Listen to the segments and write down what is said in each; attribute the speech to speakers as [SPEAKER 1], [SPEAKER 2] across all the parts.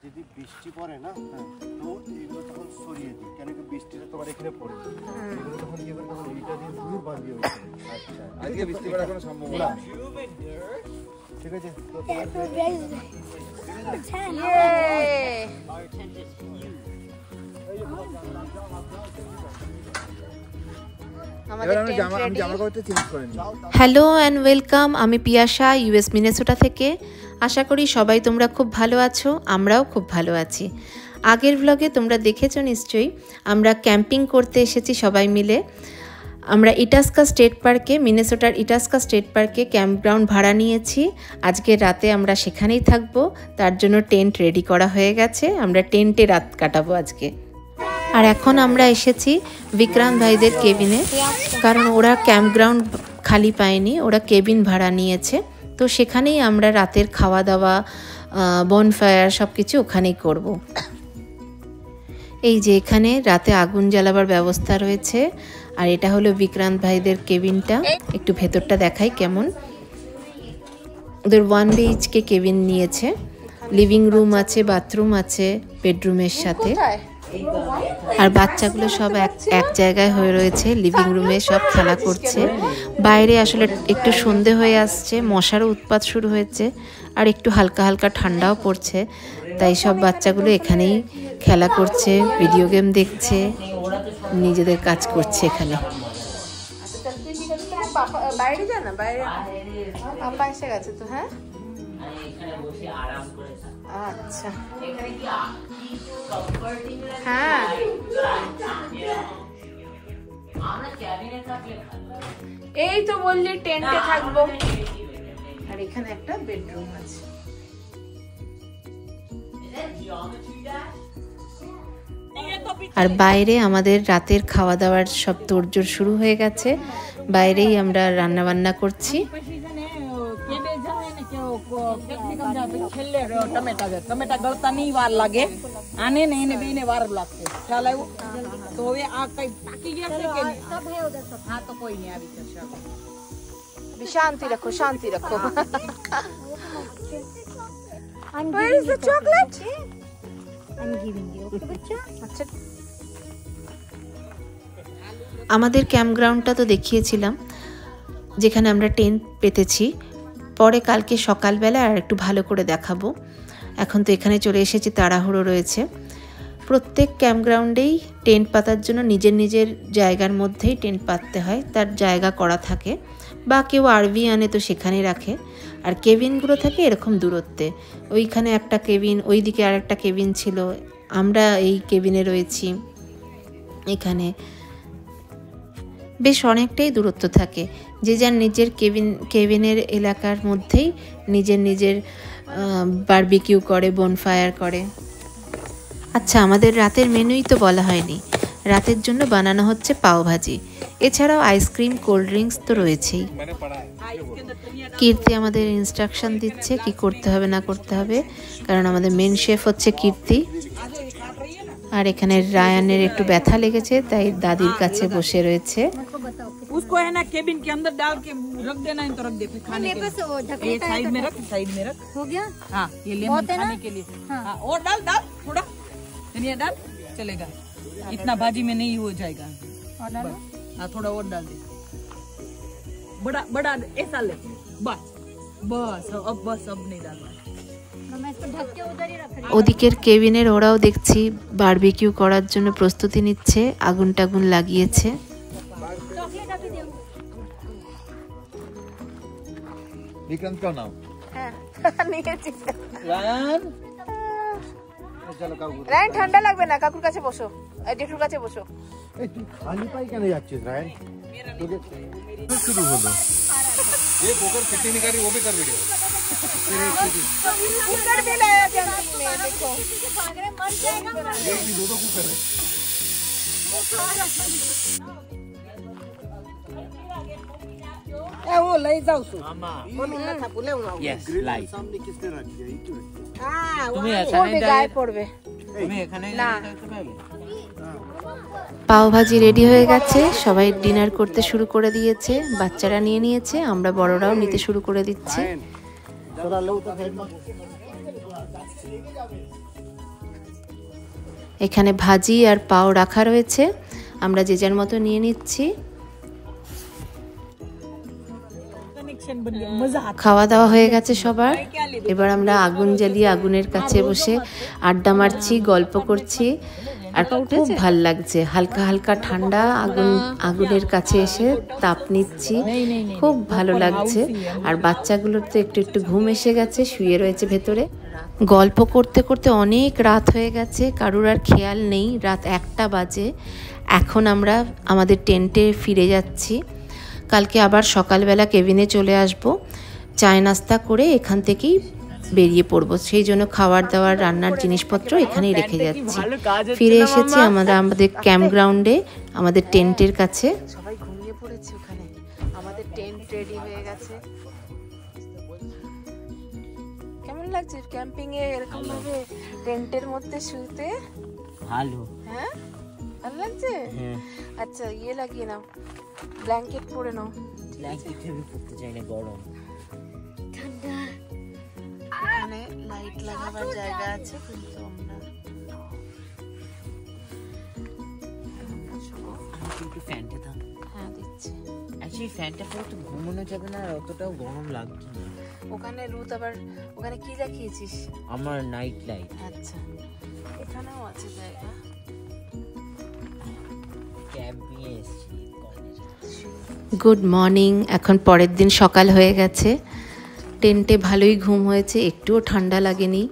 [SPEAKER 1] যদি বৃষ্টি পড়ে না তো এগুলো তখন সরিয়ে দিই, কেন কি বৃষ্টিটা তোমার এখানে পড়ে এগুলো তখন কি করে তখন এইটা দিয়ে দূর বাঁধিয়ে ওঠে। আচ্ছা, আজকে বৃষ্টি পড়ার কোনো সম্ভাবনা না, ঠিক আছে? তো
[SPEAKER 2] হ্যালো অ্যান্ড ওয়েলকাম। আমি পিয়াসা, ইউএস মিনেসোটা থেকে। আশা করি সবাই তোমরা খুব ভালো আছো, আমরাও খুব ভালো আছি। আগের ব্লগে তোমরা দেখেছো নিশ্চয়ই, আমরা ক্যাম্পিং করতে এসেছি সবাই মিলে। আমরা ইটাস্কা স্টেট পার্কে, মিনেসোটার ইটাস্কা স্টেট পার্কে ক্যাম্পগ্রাউন্ড ভাড়া নিয়েছি। আজকে রাতে আমরা সেখানেই থাকবো, তার জন্য টেন্ট রেডি করা হয়ে গেছে। আমরা টেন্টে রাত কাটাবো আজকে। আর এখন আমরা এসেছি বিক্রান্ত ভাইদের কেবিনে, কারণ ওরা ক্যাম্পগ্রাউন্ড খালি পায়নি, ওরা কেবিন ভাড়া নিয়েছে। তো সেখানেই আমরা রাতের খাওয়া দাওয়া, বনফায়ার সব কিছু ওখানেই করব। এই যে এখানে রাতে আগুন জ্বালাবার ব্যবস্থা রয়েছে। আর এটা হলো বিক্রান্ত ভাইদের কেবিনটা। একটু ভেতরটা দেখাই কেমন। ওদের 1 BHK কেবিন নিয়েছে, লিভিং রুম আছে, বাথরুম আছে বেডরুমের সাথে। আর বাচ্চাগুলো সব এক জায়গায় হয়ে রয়েছে লিভিং রুমে, সব খেলা করছে। বাইরে আসলে একটু সন্ধে হয়ে আসছে, মশারও উৎপাত শুরু হয়েছে, আর একটু হালকা হালকা ঠান্ডাও পড়ছে। তাই সব বাচ্চাগুলো এখানেই খেলা করছে, ভিডিও গেম দেখছে, নিজেদের কাজ করছে এখানে। বাইরে যা না, বাইরে পাপা এসে গেছে তো। হ্যাঁ, আচ্ছা, হ্যাঁ, এই তো বললি টেন্টে থাকবো। আর এখানে একটা বেডরুম আছে। আর বাইরে আমাদের রাতের খাওয়া দাওয়ার সব তোড়জোড় শুরু হয়ে গেছে। বাইরেই আমরা রান্না বান্না করছি।
[SPEAKER 3] टमेटा गलता नहीं वार लगे, आने नहीं ने भी ने वार लगते चल तो वे आग कई ताकी गया से के सब है उधर सब। हां तो कोई नहीं अभी चल
[SPEAKER 2] अभी शांति रखो, शांति रखो। Where is the chocolate? I'm giving you. Okay बच्चा? अच्छा, আমাদের ক্যাম্পগ্রাউন্ডটা তো দেখিয়েছিলাম, যেখানে আমরা টেন্ট পেতেছি। পরে কালকে সকালবেলা আর একটু ভালো করে দেখাবো। এখন তো এখানে চলে এসেছি, তাড়াহুড়ো রয়েছে। প্রত্যেক ক্যাম্পগ্রাউন্ডেই টেন্ট পাতার জন্য নিজের নিজের জায়গার মধ্যেই টেন্ট পাততে হয়, তার জায়গা করা থাকে। বা কেউ আরভি আনে তো সেখানেই রাখে। আর কেবিনগুলো থাকে এরকম দূরত্বে। ওইখানে একটা কেবিন, ওইদিকে আর একটা কেবিন ছিল, আমরা এই কেবিনে রয়েছি। এখানে বেশ অনেকটাই দূরত্ব থাকে, যে যার নিজের কেবিনের এলাকার মধ্যেই নিজের নিজের বারবিকিউ করে, বনফায়ার করে। আচ্ছা, আমাদের রাতের মেনুই তো বলা হয়নি। রাতের জন্য বানানো হচ্ছে পাওভাজি, এছাড়াও আইসক্রিম, কোল্ড ড্রিঙ্কস তো রয়েছেই। কীর্তি আমাদের ইনস্ট্রাকশন দিচ্ছে কি করতে হবে না করতে হবে, কারণ আমাদের মেন শেফ হচ্ছে কীর্তি। আর এখানে রায়ানের একটু ব্যথা লেগেছে, তাই দাদির কাছে বসে রয়েছে।
[SPEAKER 3] उसको है ना केबिन के अंदर डाल के रख देना, इन तो रख दे फिर खाने के लिए। ये साइड में रख, साइड में रख। हो गया? हाँ, ये लेमन खाने के लिए। हाँ, और डाल डाल थोड़ा धनिया डाल, चलेगा। इतना भाजी में नहीं हो जाएगा। और डाल, हाँ थोड़ा और डाल दे, बड़ा बड़ा ऐसा ले, बस बस अब नहीं डालना।
[SPEAKER 2] ওদিকের কেবিনের ওরাও দেখছি বারবিকিউ করার জন্য প্রস্তুতি নিচ্ছে, আগুন টাগুন লাগিয়েছে।
[SPEAKER 1] বিক্রান্ত का नाम
[SPEAKER 2] হ্যাঁ নিয়েছি।
[SPEAKER 1] রায়ান
[SPEAKER 2] ঠান্ডা লাগবে না, কাকুর কাছে বসো, জেঠুর কাছে বসো।
[SPEAKER 1] এই তুই খালি পাই কেন যাচ্ছিস রায়ান? তোকে শুরু হলো ये पोकर कितनी निकाली वो भी कर वीडियो
[SPEAKER 2] कुकर भी लाया जंगल में, देखो
[SPEAKER 1] ये दो कुकर है।
[SPEAKER 3] ए वो ले जाओ सु मम्मी ना था बोले ना।
[SPEAKER 1] यस लाइट सामने किसने रख दिया? ये क्यों?
[SPEAKER 3] हां
[SPEAKER 2] তুমি এখানে গায়ে পড়বে,
[SPEAKER 1] তুমি এখানে
[SPEAKER 2] না। পাওভাজি রেডি হয়ে গেছে, সবাই ডিনার করতে শুরু করে দিয়েছে। বাচ্চারা নিয়ে নিয়েছে, আমরা বড়রাও নিতে শুরু করে দিচ্ছি। এখানে ভাজি আর পাও রাখা রয়েছে, আমরা যে যার মতো নিয়ে নিচ্ছি। খাওয়া দাওয়া হয়ে গেছে সবার, এবার আমরা আগুন জ্বালিয়ে আগুনের কাছে বসে আড্ডা মারছি, গল্প করছি, আর খুব ভাল লাগছে। হালকা হালকা ঠান্ডা আগুনের কাছে এসে তাপ নিচ্ছি, খুব ভালো লাগছে। আর বাচ্চাগুলোর তো একটু একটু ঘুম এসে গেছে, শুয়ে রয়েছে ভেতরে। গল্প করতে করতে অনেক রাত হয়ে গেছে, কারুর আর খেয়াল নেই, রাত 1টা বাজে। এখন আমরা আমাদের টেন্টে ফিরে যাচ্ছি। কালকে আবার সকালবেলা কেবিনে চলে আসব, চায় নাস্তা করে এখান থেকেই বেরিয়ে পড়ব। সেই জন্য খাবার দাবার রান্নার জিনিসপত্র এখানেই রেখে যাচ্ছি। ফিরে এসেছি আমরা আমাদের ক্যাম্প গ্রাউন্ডে, আমাদের টেন্টের কাছে। সবাই ঘুমিয়ে পড়েছে ওখানে, আমাদের টেন্ট রেডি হয়ে গেছে। কেমন লাগছে ক্যাম্পিং এ এরকম ভাবে টেন্টের মধ্যে শুতে?
[SPEAKER 4] ভালো।
[SPEAKER 2] হ্যাঁ, ভালো লাগছে। আচ্ছা, ইয়ে লাগিয়ে নাও, ব্ল্যাঙ্কেট পরে নাও।
[SPEAKER 4] ব্ল্যাঙ্কেট আমি পরতে চাই না, গরম
[SPEAKER 2] ঠান্ডা। এখানে লাইট লাগাবার জায়গা আছে, কিন্তু আমরা
[SPEAKER 4] একটু ফ্যানটা দাও।
[SPEAKER 2] হ্যাঁ দিচ্ছি।
[SPEAKER 4] অ্যাকচুয়ালি ফ্যানটা পরে তো ঘুমানো যাবে না, আর অতটাও গরম লাগছে না।
[SPEAKER 2] ওখানে রুত আবার ওখানে কি রাখিয়েছিস?
[SPEAKER 4] আমার নাইট লাইট।
[SPEAKER 2] আচ্ছা, এখানেও আছে জায়গা।
[SPEAKER 4] ক্যাম্পিংয়ে এসেছি।
[SPEAKER 2] Good morning. এখন পরের দিন সকাল হয়ে গেছে, টেন্টে ভালোই ঘুম হয়েছে, একটুও ঠান্ডা লাগেনি।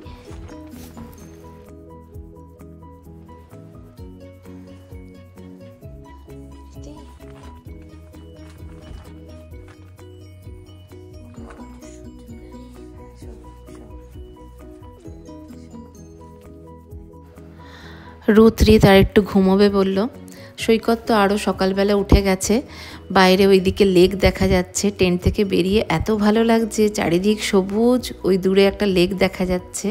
[SPEAKER 2] রুত আর একটু ঘুমোবে বলল। সৈকত তো আরও সকালবেলা উঠে গেছে, বাইরে ওইদিকে লেক দেখা যাচ্ছে। টেন্ট থেকে বেরিয়ে এত ভালো লাগছে, চারিদিক সবুজ, ওই দূরে একটা লেক দেখা যাচ্ছে।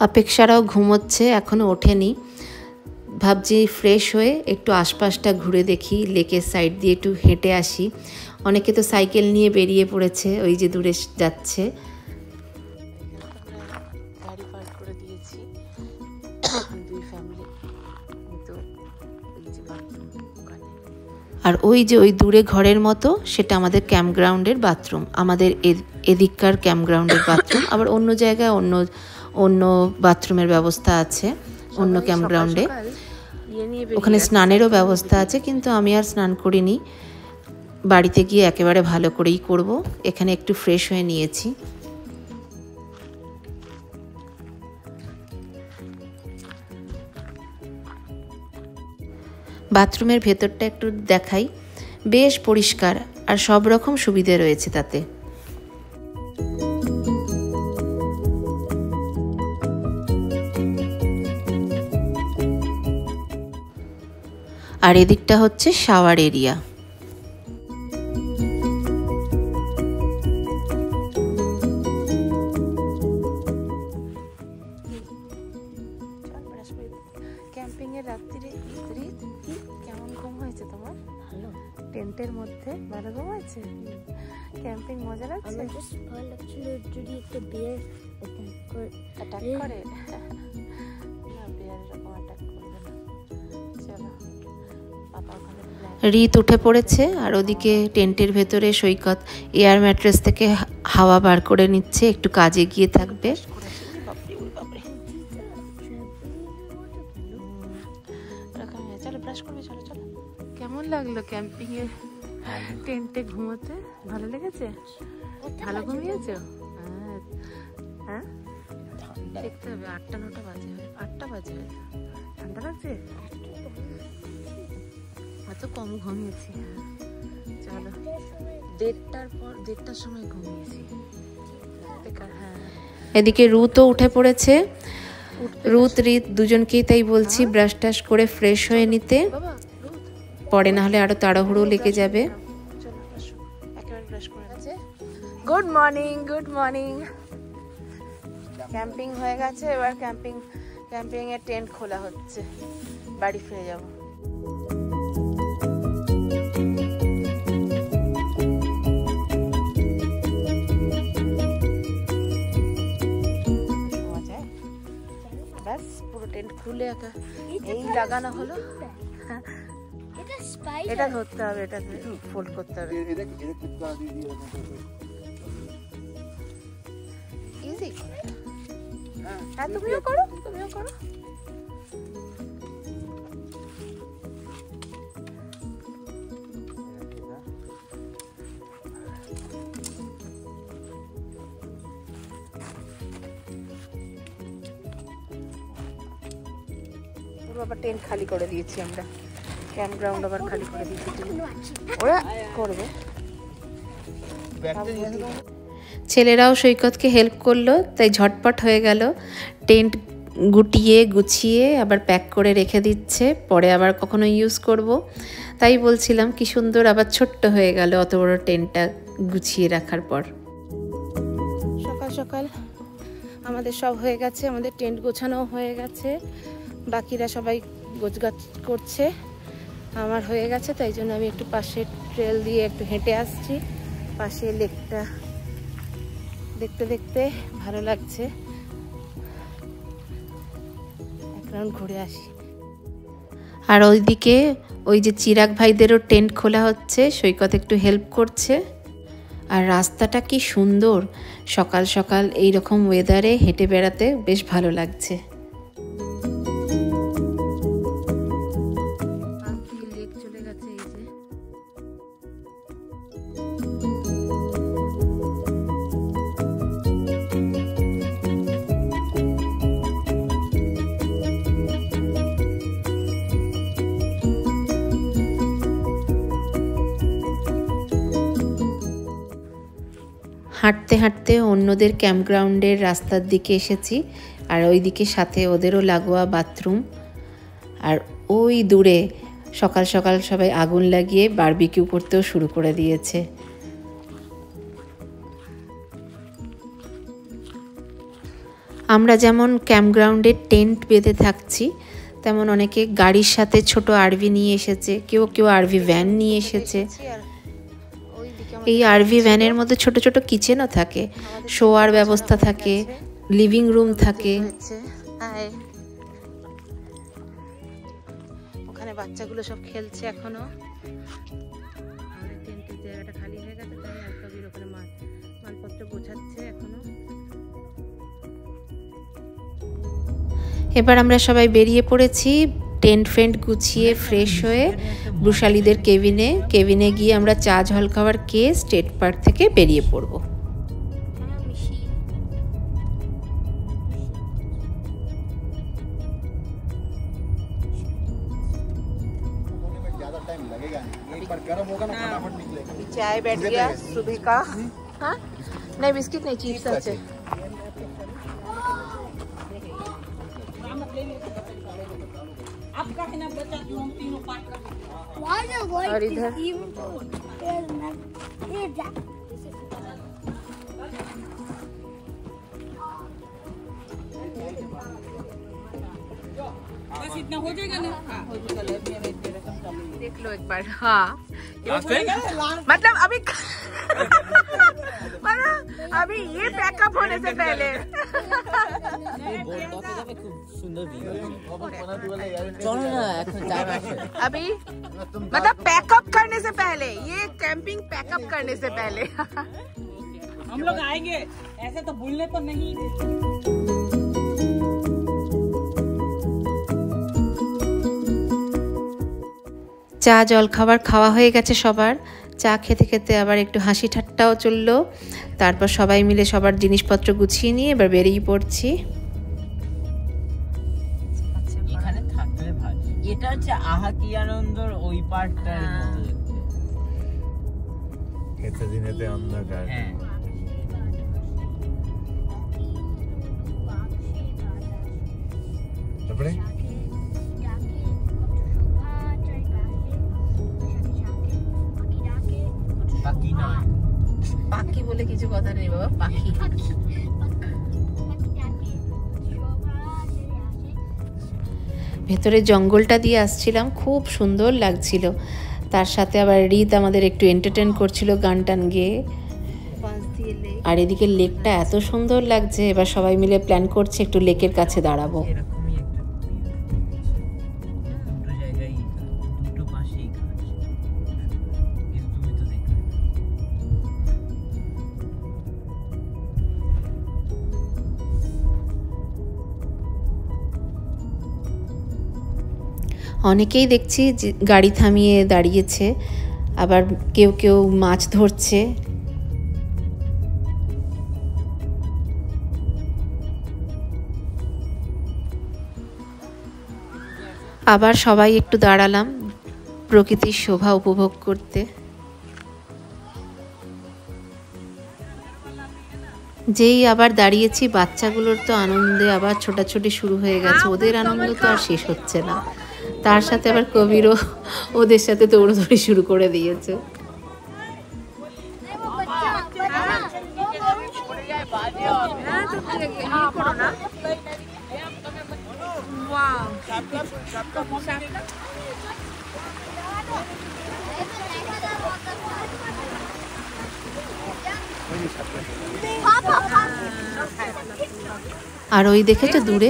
[SPEAKER 2] অপেক্ষারাও ঘুমোচ্ছে, এখনও ওঠেনি। ভাবছি ফ্রেশ হয়ে একটু আশপাশটা ঘুরে দেখি, লেকের সাইড দিয়ে একটু হেঁটে আসি। অনেকে তো সাইকেল নিয়ে বেরিয়ে পড়েছে, ওই যে দূরে যাচ্ছে। গাড়ি পার্ক করে দিয়েছি, দুই ফ্যামিলি। আর ওই যে ওই দূরে ঘরের মতো, সেটা আমাদের ক্যাম্প গ্রাউন্ডের বাথরুম। আমাদের এদিককার ক্যাম্প গ্রাউন্ডের বাথরুম, আবার অন্য জায়গায় অন্য বাথরুমের ব্যবস্থা আছে অন্য ক্যাম্প গ্রাউন্ডে। ওখানে স্নানেরও ব্যবস্থা আছে, কিন্তু আমি আর স্নান করিনি, বাড়িতে গিয়ে একেবারে ভালো করেই করব। এখানে একটু ফ্রেশ হয়ে নিয়েছি। বাথরুমের ভেতরটা একটু দেখাই, বেশ পরিষ্কার আর সব রকম সুবিধে রয়েছে তাতে। আর এদিকটা হচ্ছে শাওয়ার এরিয়া। ক্যাম্পিং এর রাত্রিরে কেমন ঘুম হয়েছে তোমার?
[SPEAKER 5] ভালো।
[SPEAKER 2] টেন্টের মধ্যে ভালো ঘুম হয়েছে? ক্যাম্পিং মজা লাগছে?
[SPEAKER 5] আমার জাস্ট ভালো লাগছিল যদি একটা বিয়ার
[SPEAKER 2] অ্যাটাক করে। না, বিয়ার এরকম অ্যাটাক করবে না। চলো, পাপা ওখানে রিত উঠে পড়েছে, আর ওদিকে টেন্টের ভেতরে সৈকত এয়ার ম্যাট্রেস থেকে হাওয়া বার করে নিচ্ছে, একটু কাজে গিয়ে থাকবে। কেমন লাগলো ক্যাম্পিং এ টেন্টে ঘুমোতে? ভালো লেগেছে? ভালো ঘুমিয়েছো? হ্যাঁ, দেখতে হবে। 8টা-9টা বাজে, 8টা বাজে। ঠান্ডা লাগছে? এত কম ঘুমিয়েছি? চলো, 1:30টার সময় ঘুমিয়েছি। হ্যাঁ, এদিকে রুতও উঠে পড়েছে। রিত দুজনকেই তাই বলছি ব্রাশ টাশ করে ফ্রেশ হয়ে নিতে, পরে না হলে আরো তাড়াহুড়ো লেগে যাবে। Good morning, good morning. Camping হয়ে গেছে, এবার ক্যাম্পিং এর টেন্ট খোলা হচ্ছে, বাড়ি ফিরে যাব। ব্যাস পুরো টেন্ট খুলে এই লাগানো হলো।
[SPEAKER 5] এটা স্পাইডার।
[SPEAKER 2] এটা ধরতে হবে, এটাকে ফোল্ড করতে হবে। ইজি। হ্যাঁ তুমিও করো, তুমিও করো। আবার টেন্ট খালি করে দিয়েছি আমরা, ক্যাম্প গ্রাউন্ড আবার খালি করে দিয়েছি, ওরা করবে। ছেলেরাও সৈকতকে হেল্প করলো, তাই ঝটপট হয়ে গেল। টেন্ট গুছিয়ে আবার প্যাক করে রেখে দিচ্ছে, পরে আবার কখনো ইউজ করব। তাই বলছিলাম কি সুন্দর আবার ছোট্ট হয়ে গেল অত বড় টেন্টটা গুছিয়ে রাখার পর। সকাল সকাল আমাদের সব হয়ে গেছে, আমাদের টেন্ট গোছানো হয়ে গেছে, বাকিরা সবাই গোছগাছ করছে। আমার হয়ে গেছে, তাই জন্য আমি একটু পাশে ট্রেল দিয়ে একটু হেঁটে আসছি। পাশে লেকটা দেখতে দেখতে ভালো লাগছে, এক রাউন্ড ঘুরে আসি। আর ওইদিকে ওই যে চিরাগ ভাইদেরও টেন্ট খোলা হচ্ছে, সৈকত একটু হেল্প করছে। আর রাস্তাটা কি সুন্দর, সকাল সকাল এইরকম ওয়েদারে হেঁটে বেড়াতে বেশ ভালো লাগছে। হাঁটতে হাঁটতে অন্যদের ক্যাম্পগ্রাউন্ডের রাস্তার দিকে এসেছি, আর ওই দিকে সাথে ওদেরও লাগোয়া বাথরুম। আর ওই দূরে সকাল সকাল সবাই আগুন লাগিয়ে বারবিকিউ করতেও শুরু করে দিয়েছে। আমরা যেমন ক্যাম্পগ্রাউন্ডে টেন্ট বেঁধে থাকছি, তেমন অনেকে গাড়ির সাথে ছোট আরভি নিয়ে এসেছে, কেউ আরভি ভ্যান নিয়ে এসেছে। এই আরভি ভ্যানের মধ্যে ছোট ছোট কিচেনও থাকে, শোয়ার ব্যবস্থা থাকে, লিভিং রুম থাকে। ওখানে বাচ্চাগুলো সব খেলছে এখনো। আমাদের টেন্টের জায়গাটা খালি হয়ে গেছে, তাই আলকাবির ওখানে মালপত্র গোছাচ্ছে এখনো। এবার আমরা সবাই বেরিয়ে পড়েছি, টেন্ট ফেন্ট গুছিয়ে ফ্রেশ হয়ে ব্রুশালিদের কেবিনে গিয়ে আমরা চা জলখাবার খেয়ে স্টেট পার্ক থেকে বেরিয়ে পড়ব। चाय बैठ गया सुबह का। हाँ नहीं बिस्किट नहीं, चिप्स আছে।
[SPEAKER 3] आपका है ना बच्चा जो हम तीनों पार्ट कर।
[SPEAKER 2] और इधर
[SPEAKER 3] बस इतना हो जाएगा ना। हाँ हो जाएगा,
[SPEAKER 2] देख लो एक बार। हाँ मतलब अभी ये पैकअप होने से पहले अभी मतलब पैकअप करने से पहले, ये कैंपिंग पैकअप करने से पहले
[SPEAKER 3] हम लोग आएंगे, ऐसे तो भूलने पर नहीं।
[SPEAKER 2] চা জল খাবার খাওয়া হয়ে গেছে সবার। চা খেতে খেতে আবার একটু হাসি ঠাট্টাও চললো। তারপর সবাই মিলে সবার জিনিসপত্র গুছিয়ে নিয়ে এবার বেরিয়ে পড়ছি।
[SPEAKER 4] এখানে থাকলে ভালো। এটা হচ্ছে আহা কি আনন্দর ওই পার্টটার মতো দেখতে।
[SPEAKER 1] খেতে দিনেতে অন্ধকার।
[SPEAKER 4] হ্যাঁ
[SPEAKER 1] তারপরে
[SPEAKER 4] পাখি নয়,
[SPEAKER 2] পাখি বলে কিছু কথা নেই বাবা, পাখি। ভেতরে জঙ্গলটা দিয়ে আসছিলাম, খুব সুন্দর লাগছিল। তার সাথে আবার রিত আমাদের একটু এন্টারটেইন করছিল গান টান গেয়ে। আর এদিকে লেকটা এত সুন্দর লাগছে, এবার সবাই মিলে প্ল্যান করছে একটু লেকের কাছে দাঁড়াবো।
[SPEAKER 4] এরকমই
[SPEAKER 2] অনেকেই দেখছি যে গাড়ি থামিয়ে দাঁড়িয়েছে, আবার কেউ কেউ মাছ ধরছে। আবার সবাই একটু দাঁড়ালাম প্রকৃতির শোভা উপভোগ করতে। যেই আবার দাঁড়িয়েছি, বাচ্চাগুলোর তো আনন্দে আবার ছোটাছুটি শুরু হয়ে গেছে। ওদের আনন্দ তো আর শেষ হচ্ছে না। তার সাথে আবার কবিরও ওদের সাথে দৌড়াদৌড়ি শুরু করে দিয়েছে। আর ওই দেখেছো দূরে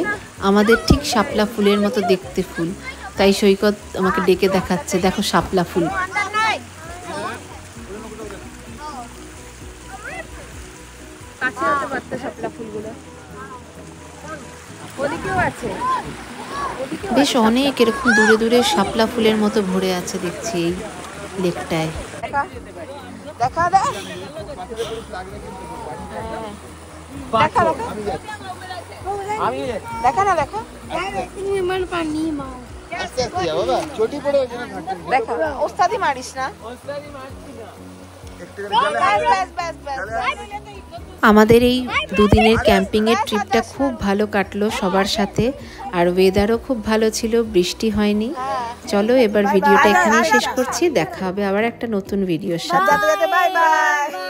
[SPEAKER 2] আমাদের ঠিক শাপলা ফুলের মতো দেখতে ফুল, তাই সৈকত আমাকে ডেকে দেখাচ্ছে, দেখো শাপলা ফুল। বেশ অনেক এরকম দূরে দূরে শাপলা ফুলের মতো ভরে আছে দেখছি এই লেকটায়।
[SPEAKER 3] দেখা না দেখা ওস্তাদি মারিস না।
[SPEAKER 2] আমাদের এই দুদিনের ক্যাম্পিংয়ের ট্রিপটা খুব ভালো কাটলো সবার সাথে, আর ওয়েদারও খুব ভালো ছিল, বৃষ্টি হয়নি। চলো এবার ভিডিওটা এখানেই শেষ করছি, দেখা হবে আবার একটা নতুন ভিডিওর সাথে।
[SPEAKER 3] Bye bye.